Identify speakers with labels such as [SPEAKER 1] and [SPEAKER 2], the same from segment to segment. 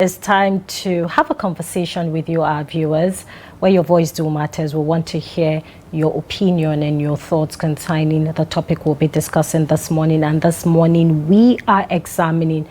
[SPEAKER 1] It's time to have a conversation with you, our viewers, where your voice do matters. We want to hear your opinion and your thoughts concerning the topic we'll be discussing this morning. And this morning, we are examining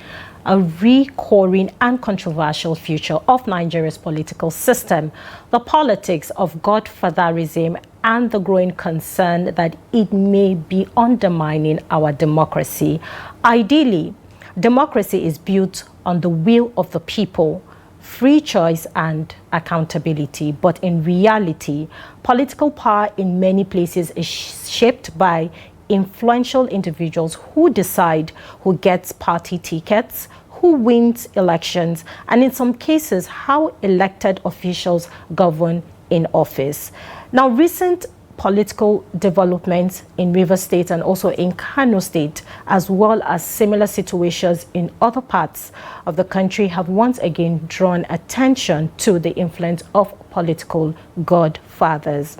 [SPEAKER 1] a recurring and controversial future of Nigeria's political system, the politics of Godfatherism, and the growing concern that it may be undermining our democracy. Ideally, democracy is built on the will of the people, free choice and accountability. But in reality, political power in many places is shaped by influential individuals who decide who gets party tickets, who wins elections, and in some cases, how elected officials govern in office. Now, recent political developments in Rivers State and also in Kano State, as well as similar situations in other parts of the country, have once again drawn attention to the influence of political godfathers.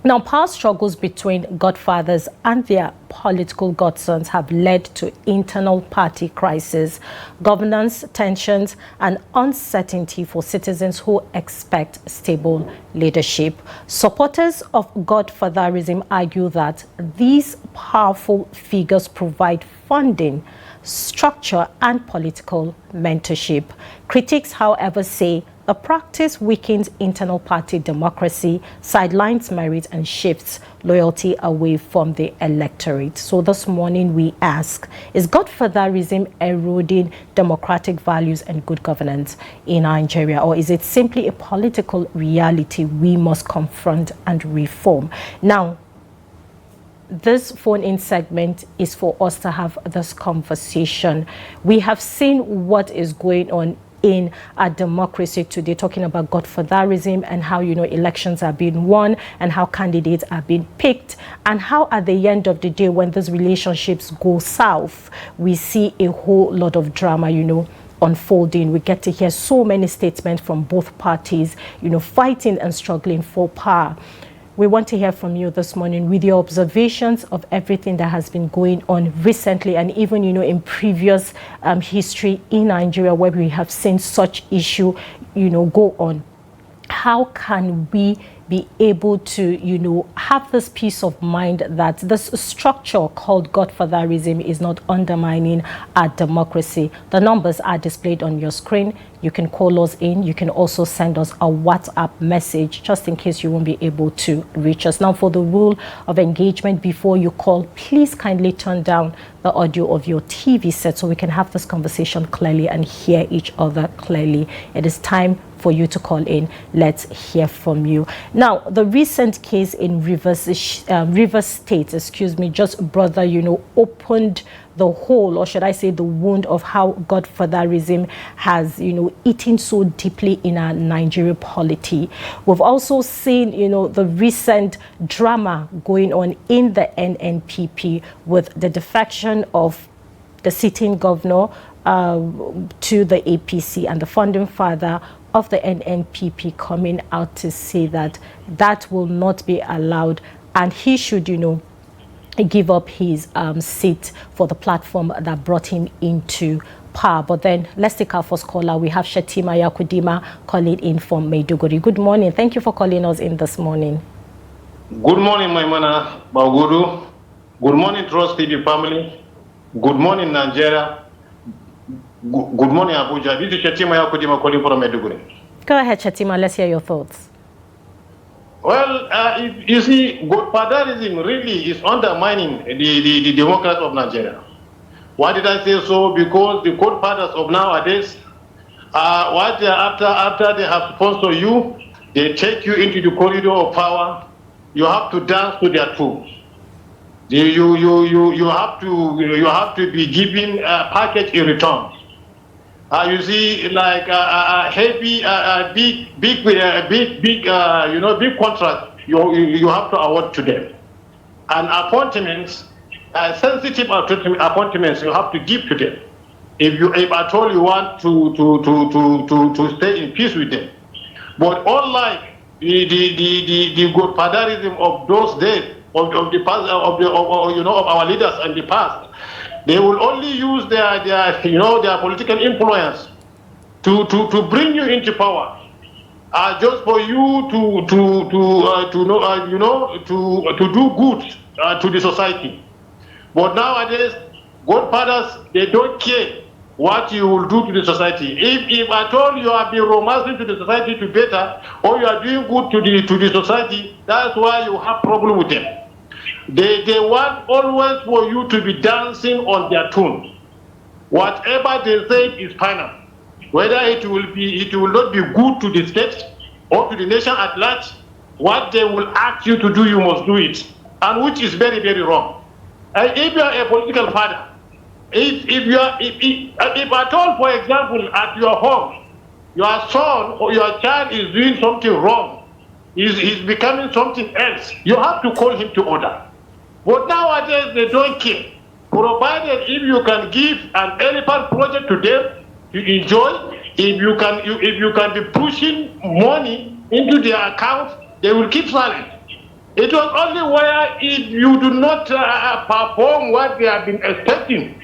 [SPEAKER 1] Now, past struggles between godfathers and their political godsons have led to internal party crisis, governance tensions, and uncertainty for citizens who expect stable leadership. Supporters of godfatherism argue that these powerful figures provide funding, structure, and political mentorship. Critics, however, say the practice weakens internal party democracy, sidelines merit, and shifts loyalty away from the electorate. So this morning we ask, is godfatherism eroding democratic values and good governance in Nigeria, or is it simply a political reality we must confront and reform? Now, this phone-in segment is for us to have this conversation. We have seen what is going on in our democracy today, talking about godfatherism and how, elections are being won and how candidates are being picked, and how at the end of the day, when these relationships go south, we see a whole lot of drama, unfolding. We get to hear so many statements from both parties, fighting and struggling for power. We want to hear from you this morning with your observations of everything that has been going on recently, and even, in previous history in Nigeria where we have seen such issue, go on. How can we be able to, have this peace of mind that this structure called godfatherism is not undermining our democracy? The numbers are displayed on your screen. You can call us in. You can also send us a WhatsApp message just in case you won't be able to reach us. Now, for the rule of engagement, before you call, please kindly turn down the audio of your TV set so we can have this conversation clearly and hear each other clearly. It is time for you to call in. Let's hear from you. Now, the recent case in Rivers State, just brother, opened the hole, or should I say the wound, of how godfatherism has, eaten so deeply in our Nigerian polity. We've also seen, the recent drama going on in the NNPP with the defection of the sitting governor to the APC, and the founding father of the NNPP coming out to say that that will not be allowed, and he should, give up his seat for the platform that brought him into power. But then let's take our first caller. We have Shetima Yakudima calling in from Maiduguri. Good morning. Thank you for calling us in this morning.
[SPEAKER 2] Good morning, Maimuna Bagudu. Good morning, Trust TV family. Good morning, Nigeria. Good morning, Abuja. This is Shetima Yakudima calling from Maiduguri.
[SPEAKER 1] Go ahead, Shetima. Let's hear your thoughts.
[SPEAKER 2] Well, you see, godfatherism really is undermining the democracy of Nigeria. Why did I say so? Because the godfathers of nowadays, what they are after they have sponsored you, they take you into the corridor of power. You have to dance to their tune. You have to be given a package in return. You see, like heavy, big contract you have to award to them, and appointments, sensitive appointments you have to give to them. If at all you want to stay in peace with them, but unlike the godfatherism of those days of the past of our leaders in the past. They will only use their political influence to bring you into power, just for you to do good to the society. But nowadays, godfathers, they don't care what you will do to the society. If at all you have been romancing to the society to better, or you are doing good to the society, that's why you have problem with them. They want always for you to be dancing on their tune. Whatever they say is final. Whether it will not be good to the state or to the nation at large, what they will ask you to do, you must do it, and which is very, very wrong. And if you are a political father, if at all, for example, at your home, your son or your child is doing something wrong, he's becoming something else, you have to call him to order. But nowadays they don't care. Provided if you can give an elephant project to them to enjoy, if you can be pushing money into their account, they will keep silent. It was only where if you do not perform what they have been expecting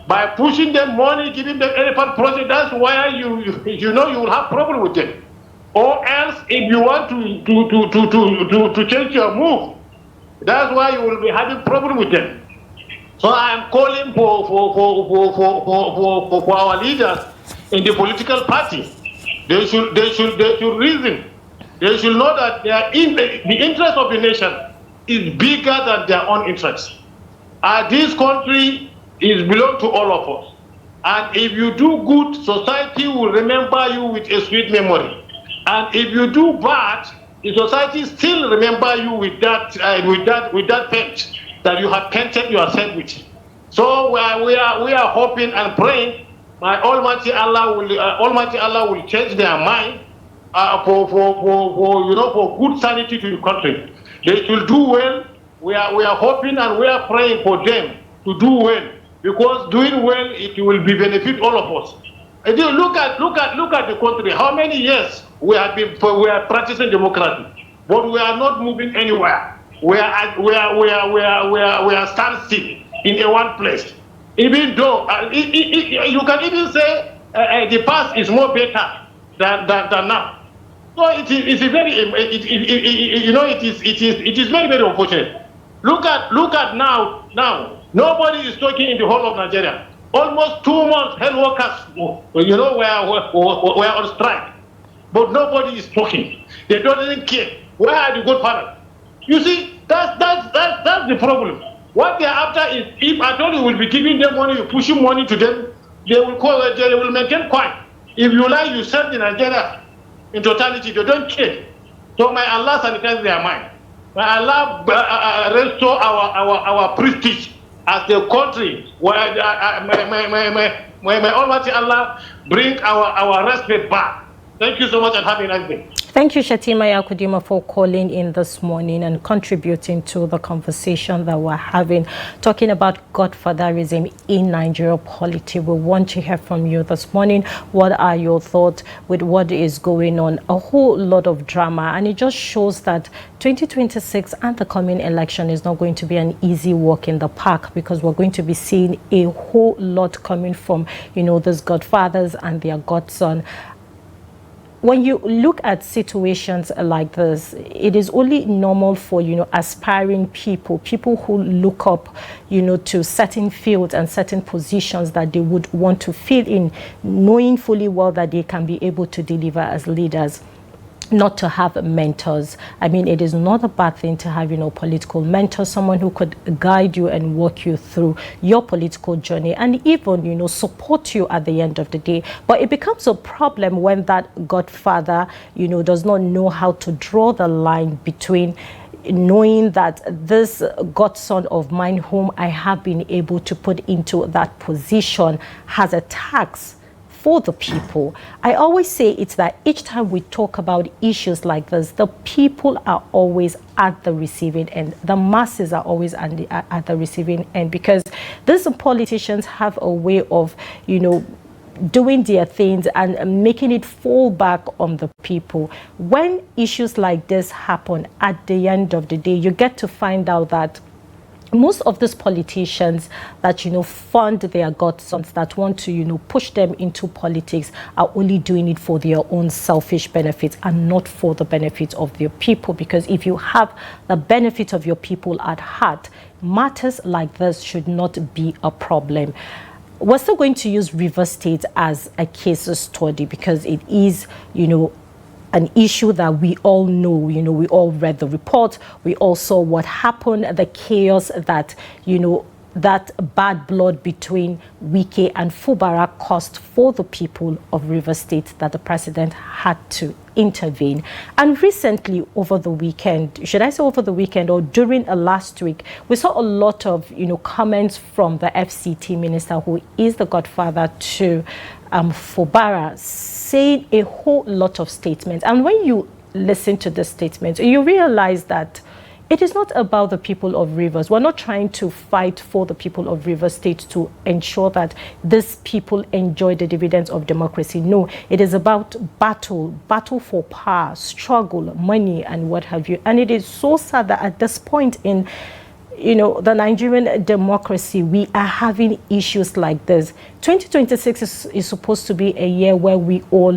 [SPEAKER 2] by pushing them money, giving them elephant project, that's why you will have problem with them. Or else, if you want to change your move, that's why you will be having problem with them. So I am calling for our leaders in the political party. They should reason. They should know that the interest of the nation is bigger than their own interest. This country belongs to all of us. And if you do good, society will remember you with a sweet memory. And if you do bad, the society still remember you with that paint that you have painted yourself with. So we are hoping and praying my Almighty Allah will change their mind for good sanity to the country. They should do well. We are hoping and we are praying for them to do well, because doing well, it will be benefit all of us. And you look at the country. How many years we are practicing democracy, but we are not moving anywhere. We are standstill in one place. Even though you can even say the past is more better than now. So it is very, very unfortunate. Look at now. Nobody is talking in the whole of Nigeria. Almost 2 months, health workers, were on strike, but nobody is talking. They don't even care. Where are the godfathers? You see, that's the problem. What they are after is, if I told you will be giving them money, pushing money to them, they will maintain quiet. If you like, you send the Nigeria in totality. They don't care. So may Allah sanitize their mind. May Allah restore our prestige as the country. May Almighty Allah bring our respect back. Thank you so much and have a nice day.
[SPEAKER 1] Thank you, Shatima Yakudima, for calling in this morning and contributing to the conversation that we're having, talking about Godfatherism in Nigeria politics. We want to hear from you this morning. What are your thoughts with what is going on? A whole lot of drama, and it just shows that 2026 and the coming election is not going to be an easy walk in the park, because we're going to be seeing a whole lot coming from, these godfathers and their godson. When you look at situations like this, it is only normal for, aspiring people who look up, to certain fields and certain positions that they would want to fill in, knowing fully well that they can be able to deliver as leaders, not to have mentors. I mean, it is not a bad thing to have, political mentors, someone who could guide you and walk you through your political journey and even, support you at the end of the day. But it becomes a problem when that godfather, does not know how to draw the line between knowing that this godson of mine whom I have been able to put into that position has a tax for the people. I always say it's that each time we talk about issues like this, the people are always at the receiving end. The masses are always at the receiving end, because these politicians have a way of, doing their things and making it fall back on the people. When issues like this happen, at the end of the day, you get to find out that most of these politicians that, fund their godsons, that want to, push them into politics, are only doing it for their own selfish benefits and not for the benefit of their people. Because if you have the benefit of your people at heart, matters like this should not be a problem. We're still going to use River State as a case study because it is, an issue that we all know. We all read the report. We all saw what happened, the chaos that, that bad blood between Wike and Fubara caused for the people of River State, that the president had to intervene. And recently, over the weekend, should I say over the weekend or during last week, we saw a lot of, comments from the FCT minister, who is the godfather to Fubara, saying a whole lot of statements. And when you listen to the statements, you realize that it is not about the people of Rivers. We're not trying to fight for the people of Rivers State to ensure that these people enjoy the dividends of democracy. No, it is about battle for power, struggle, money, and what have you. And it is so sad that at this point in the Nigerian democracy, we are having issues like this. 2026 is supposed to be a year where we all,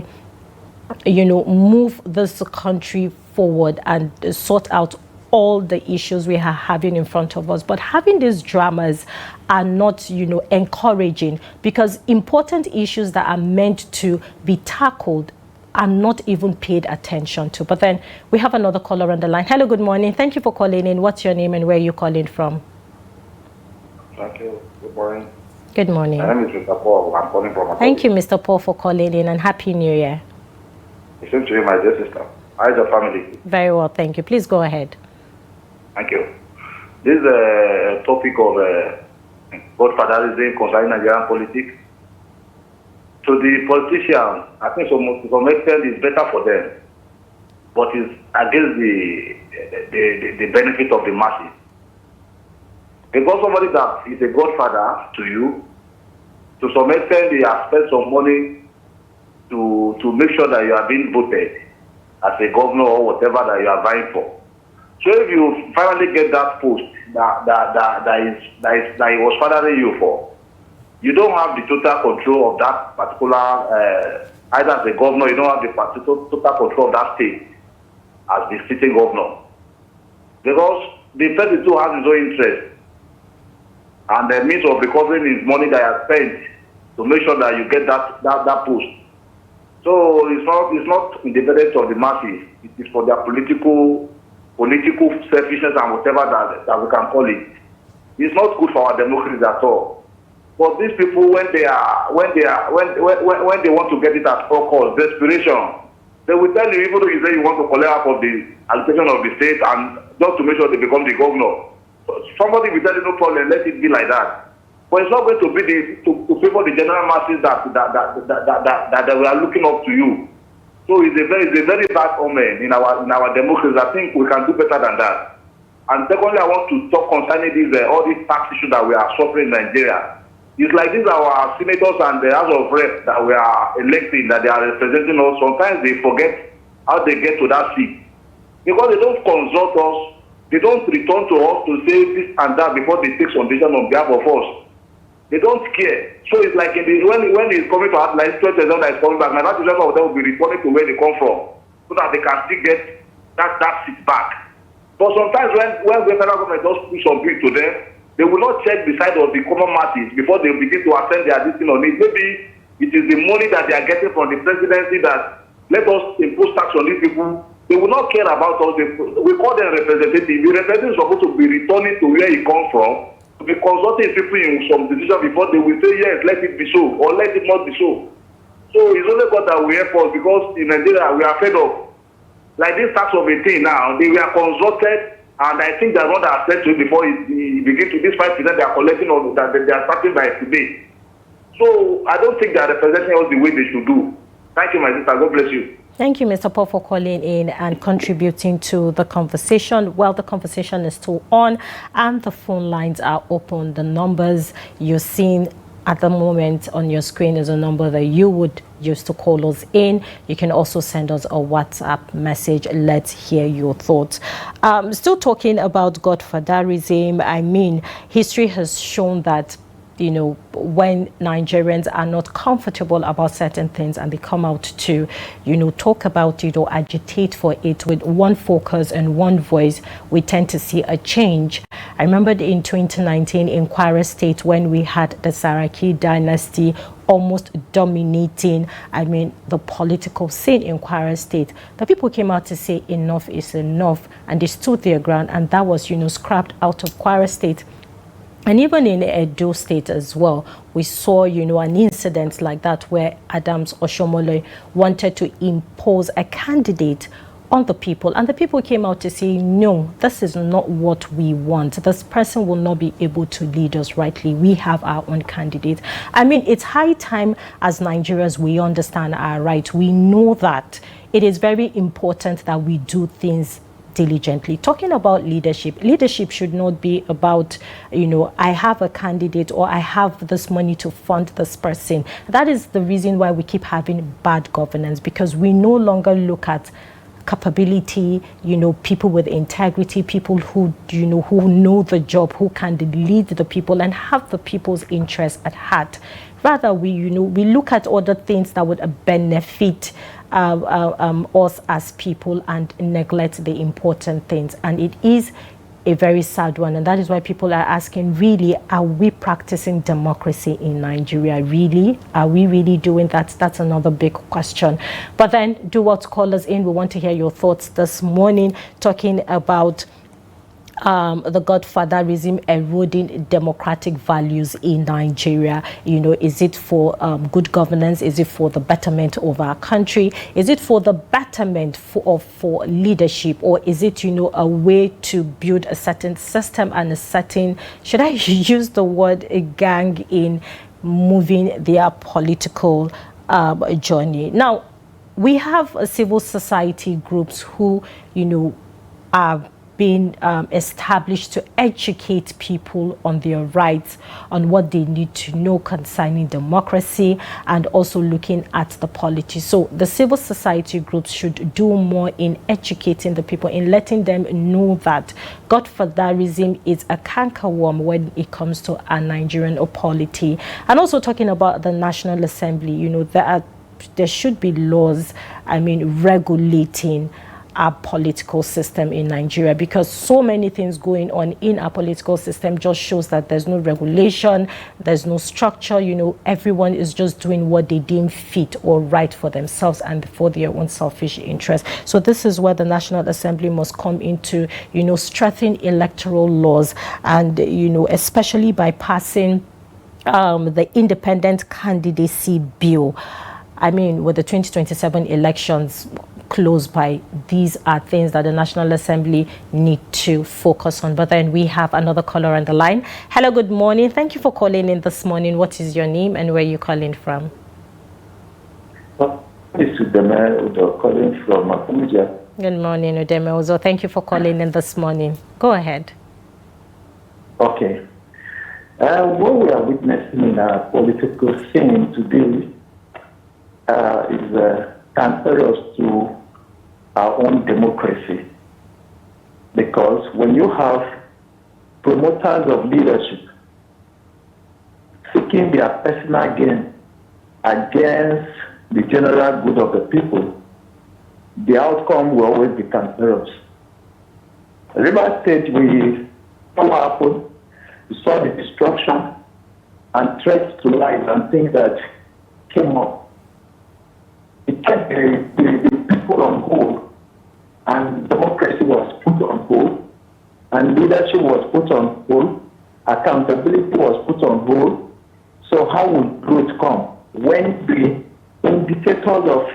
[SPEAKER 1] move this country forward and sort out all the issues we are having in front of us. But having these dramas are not, encouraging, because important issues that are meant to be tackled are not even paid attention to. But then we have another caller on the line. Hello, good morning. Thank you for calling in. What's your name and where are you calling from?
[SPEAKER 3] Thank you. Good morning.
[SPEAKER 1] Good morning.
[SPEAKER 3] My name is Mr. Paul. I'm calling from.
[SPEAKER 1] Thank you, Mr. Paul, for calling in, and Happy New Year.
[SPEAKER 3] It's same to you, my dear sister. How's your family?
[SPEAKER 1] Very well, thank you. Please go ahead.
[SPEAKER 3] Thank you. This is a topic of Godfatherism concerning Nigerian politics. To the politicians, I think to some extent it's better for them, but it's against the benefit of the masses. Because somebody that is a godfather to you, to some extent they have spent some money to make sure that you are being voted as a governor or whatever that you are vying for. So if you finally get that post that he was fathering you for, you don't have the total control of that particular, either as a governor, you don't have the total control of that state as the sitting governor. Because the person too has his own interest and the means of recovering his money that he has spent to make sure that you get that post. So it's not in the benefit of the masses. It is for their political selfishness and whatever that we can call it. It's not good for our democracy at all. But these people, when they want to get it at all costs, desperation, they will tell you, even though you say you want to collect half of the allocation of the state and just to make sure they become the governor. Somebody will tell you, no problem, let it be like that. But it's not going to be to favor the general masses that we are looking up to you. So it's a very bad omen in our democracy. I think we can do better than that. And secondly, I want to talk concerning all these tax issues that we are suffering in Nigeria. It's like these are our senators and the House of Reps that we are electing, that they are representing us. Sometimes they forget how they get to that seat. Because they don't consult us, they don't return to us to say this and that before they take some decision on behalf of us. They don't care. So it's like when it's coming to us, like 20 that is coming back, now that is of them will be returning to where they come from, so that they can still get that seat back. But sometimes when the federal government does push some bill to them, they will not check the side of the common masses before they begin to ascend their decision on it. Maybe it is the money that they are getting from the presidency that let us impose tax on these people. They will not care about us. We call them representatives. The representative is supposed to be returning to where he comes from, to be consulting people in some decision before they will say, yes, let it be so, or let it not be so. So it's only God that we help us, because in Nigeria we are fed up. Like this tax of a thing now, they were consulted, and I think they are not access to it before it begins to this 5% they are collecting on that they are starting by today. So I don't think they are representing us the way they should do. Thank you, my sister. God bless you.
[SPEAKER 1] Thank you, Mr. Paul, for calling in and contributing to the conversation. Well, the conversation is still on and the phone lines are open. The numbers you're seeing at the moment on your screen is a number that you would use to call us in. You can also send us a WhatsApp message. Let's hear your thoughts. Still talking about Godfatherism. I mean, history has shown that, you know, when Nigerians are not comfortable about certain things and they come out to, you know, talk about it or agitate for it with one focus and one voice, we tend to see a change. I remembered in 2019 in Kwara State when we had the Saraki dynasty almost dominating, I mean, the political scene in Kwara State. The people came out to say enough is enough, and they stood their ground, and that was, you know, scrapped out of Kwara State. And even in Edo State as well, we saw, you know, an incident like that where Adams Oshomole wanted to impose a candidate on the people. And the people came out to say, no, this is not what we want. This person will not be able to lead us rightly. We have our own candidate. I mean, it's high time as Nigerians we understand our rights. We know that it is very important that we do things diligently. Talking about leadership should not be about, you know, I have a candidate or I have this money to fund this person. That is the reason why we keep having bad governance, because we no longer look at capability, you know, people with integrity, people who, you know, who know the job, who can lead the people and have the people's interests at heart. Rather, we, you know, we look at other things that would benefit us as people and neglect the important things. And it is a very sad one. And that is why people are asking, really, are we practicing democracy in Nigeria? Really? Are we really doing that? That's another big question. But then do what, call us in. We want to hear your thoughts this morning, talking about the Godfatherism eroding democratic values in Nigeria. You know, is it for good governance? Is it for the betterment of our country? Is it for the betterment for leadership? Or is it, you know, a way to build a certain system and a certain, should I use the word, a gang in moving their political journey? Now, we have civil society groups who, you know, are being established to educate people on their rights, on what they need to know concerning democracy, and also looking at the polity. So the civil society groups should do more in educating the people, in letting them know that Godfatherism is a cankerworm when it comes to a Nigerian polity. And also talking about the National Assembly, you know, there should be laws, I mean, regulating our political system in Nigeria, because so many things going on in our political system just shows that there's no regulation, there's no structure. You know, everyone is just doing what they deem fit or right for themselves and for their own selfish interests. So this is where the National Assembly must come into, you know, strengthen electoral laws, and, you know, especially by passing the independent candidacy bill. I mean, with the 2027 elections close by, these are things that the National Assembly need to focus on. But then we have another caller on the line. Hello, good morning. Thank you for calling in this morning. What is your name and where are you calling from?
[SPEAKER 4] It's Udeme Udo calling from Abuja.
[SPEAKER 1] Good morning, Udeme Udo. Thank you for calling in this morning. Go ahead.
[SPEAKER 4] Okay. What we are witnessing in our political scene today is cancerous to our own democracy. Because when you have promoters of leadership seeking their personal gain against the general good of the people, the outcome will always be cancerous. River State, we saw what happened. We saw the destruction and threats to life and things that came up. It kept the people on hold, and democracy was put on hold, and leadership was put on hold, accountability was put on hold. So how would growth come when the indicators of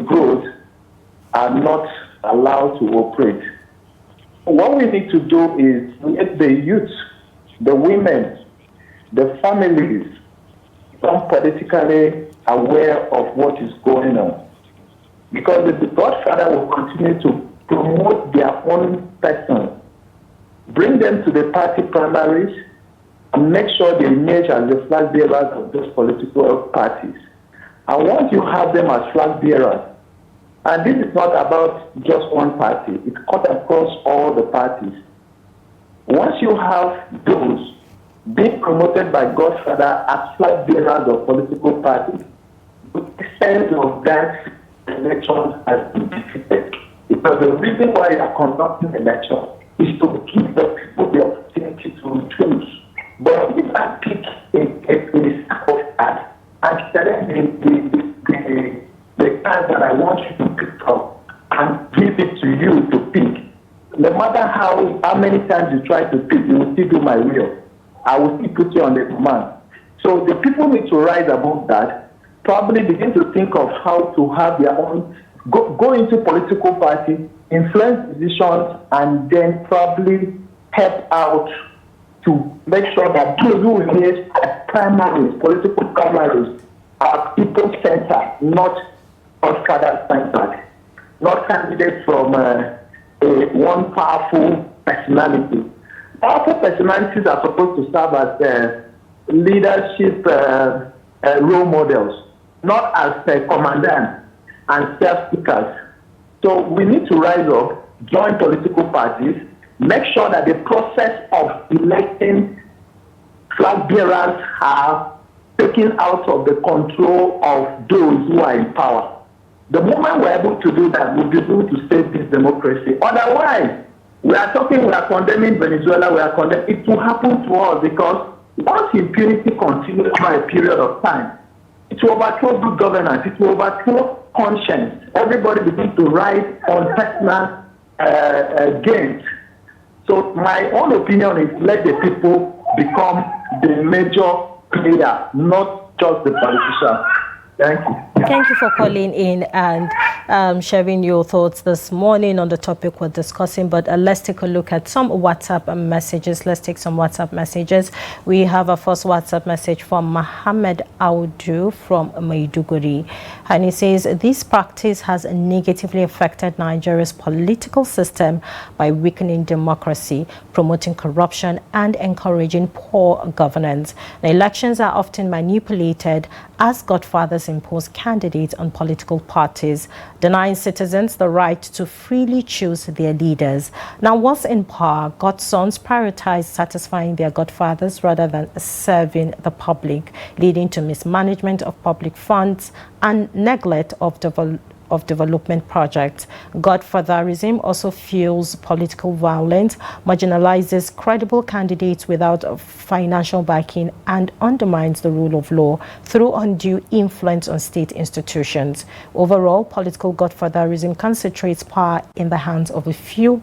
[SPEAKER 4] growth are not allowed to operate? What we need to do is let the youth, the women, the families become politically aware of what is going on. Because if the Godfather will continue to promote their own person, bring them to the party primaries, and make sure they emerge as the flag bearers of those political parties. And once you have them as flag bearers, and this is not about just one party, it cuts across all the parties. Once you have those being promoted by Godfather as flag bearers of political parties, the sense of that election has been defeated. Because the reason why you are conducting elections is to give the people the opportunity to choose. But if I pick a sack of cards and select the cards that I want you to pick up and give it to you to pick, no matter how many times you try to pick, you will still do my will. I will still put you on the command. So the people need to rise above that, probably begin to think of how to have their own, go into political party, influence decisions, and then probably help out to make sure that those who engage at primaries, political primaries, are people-centered, not Godfather-centered, not candidates from one powerful personality. Powerful personalities are supposed to serve as leadership role models, not as commandants and self-seekers. So we need to rise up, join political parties, make sure that the process of electing flag bearers are taken out of the control of those who are in power. The moment we're able to do that, we'll be able to save this democracy. Otherwise, we are condemning Venezuela, it will happen to us, because once impunity continues for a period of time, it will overthrow good governance, it will overthrow conscience. Everybody begins to rise on personal gains. So my own opinion is, let the people become the major player, not just the politicians. Thank you.
[SPEAKER 1] Thank you for calling in and sharing your thoughts this morning on the topic we're discussing. But let's take a look at some WhatsApp messages. Let's take some WhatsApp messages. We have a first WhatsApp message from Mohammed Audu from Maiduguri. And he says, this practice has negatively affected Nigeria's political system by weakening democracy, promoting corruption, and encouraging poor governance. The elections are often manipulated as godfathers impose candidates on political parties, denying citizens the right to freely choose their leaders. Now, once in power, godsons prioritize satisfying their godfathers rather than serving the public, leading to mismanagement of public funds and neglect of development projects. Godfatherism also fuels political violence, marginalizes credible candidates without financial backing, and undermines the rule of law through undue influence on state institutions. Overall, political godfatherism concentrates power in the hands of a few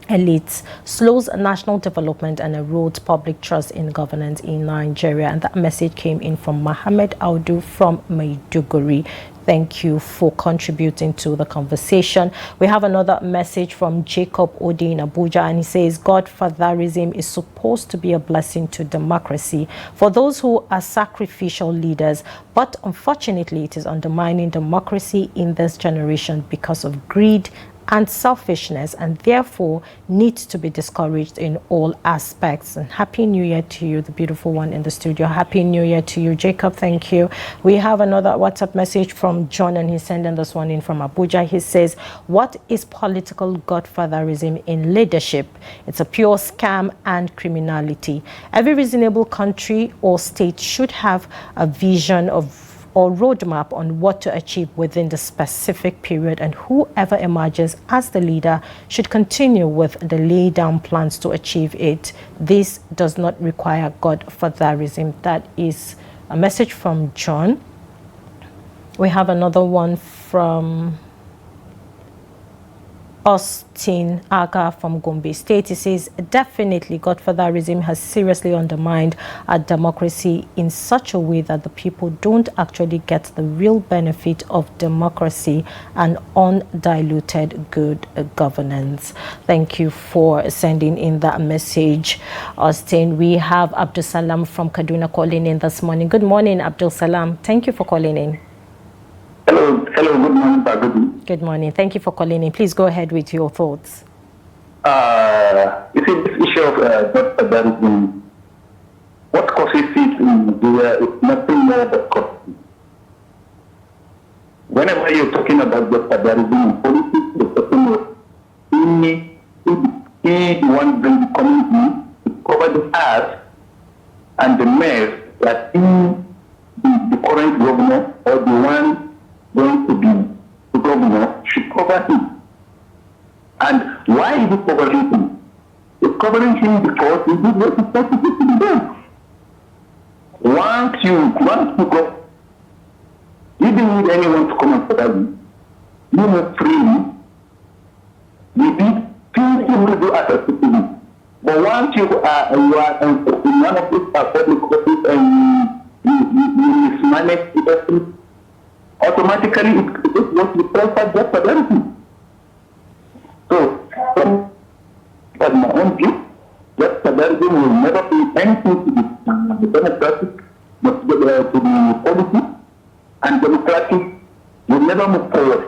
[SPEAKER 1] elites, slows national development, and erodes public trust in governance in Nigeria. And that message came in from Mohammed Audu from Maiduguri. Thank you for contributing to the conversation. We have another message from Jacob Odi in Abuja, and he says, Godfatherism is supposed to be a blessing to democracy for those who are sacrificial leaders, but unfortunately it is undermining democracy in this generation because of greed and selfishness, and therefore needs to be discouraged in all aspects. And Happy New Year to you, the beautiful one in the studio. Happy New Year to you, Jacob. Thank you. We have another WhatsApp message from John, and he's sending this one in from Abuja. He says, what is political godfatherism in leadership? It's a pure scam and criminality. Every reasonable country or state should have a vision or roadmap on what to achieve within the specific period, and whoever emerges as the leader should continue with the laid down plans to achieve it. This does not require godfatherism. That is a message from John. We have another one from Austin Aga from Gombe State. He says, definitely godfatherism has seriously undermined our democracy in such a way that the people don't actually get the real benefit of democracy and undiluted good governance. Thank you for sending in that message, Austin. We have Abdul Salam from Kaduna calling in this morning. Good morning, Abdul Salam. Thank you for calling in.
[SPEAKER 5] Hello, good morning, Bagudu.
[SPEAKER 1] Good morning. Thank you for calling in. Please go ahead with your thoughts.
[SPEAKER 5] You see, this issue of godfatherism what causes it in Nigeria is nothing more but corruption. Whenever you're talking about Godfatherism in politics, you're talking about he one bring the community to cover the earth and the mess that the current governor or the one going to be the governor should cover him. And why is it covering him? It's covering him because he did what he's supposed to be done. Once you go, you don't need anyone to come and cover you. You move freely. You did things you will do as a citizen. But once you are in one of these public offices and you mismanage the automatically it was the proper job for them. So, as my own view, Godfatherism will never be anything to the democratic, but to the policy, and democratic will never move forward.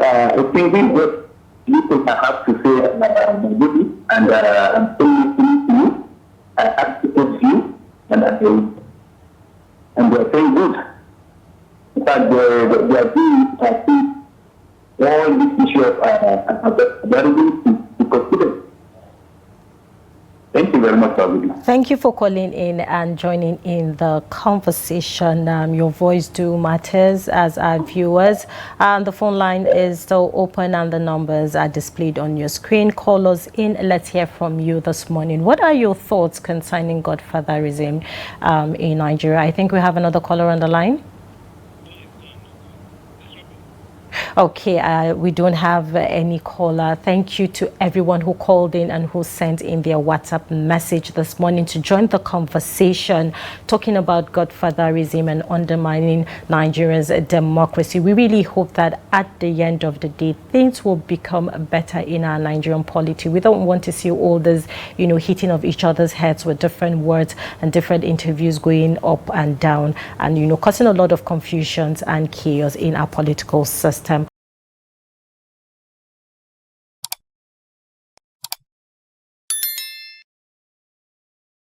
[SPEAKER 5] I think this is what people have to say, and I'm still listening to you. I have to support you, and they're saying good. In fact, they are doing, I think, all this issue of Godfatherism to consider. Thank you very much, Bagudu.
[SPEAKER 1] Thank you for calling in and joining in the conversation. Your voice do matters as our viewers. The phone line is still open and the numbers are displayed on your screen. Call us in. Let's hear from you this morning. What are your thoughts concerning Godfatherism in Nigeria? I think we have another caller on the line. Okay, we don't have any caller. Thank you to everyone who called in and who sent in their WhatsApp message this morning to join the conversation talking about Godfatherism and undermining Nigeria's democracy. We really hope that at the end of the day, things will become better in our Nigerian polity. We don't want to see all this, hitting of each other's heads with different words and different interviews going up and down and, causing a lot of confusions and chaos in our political system.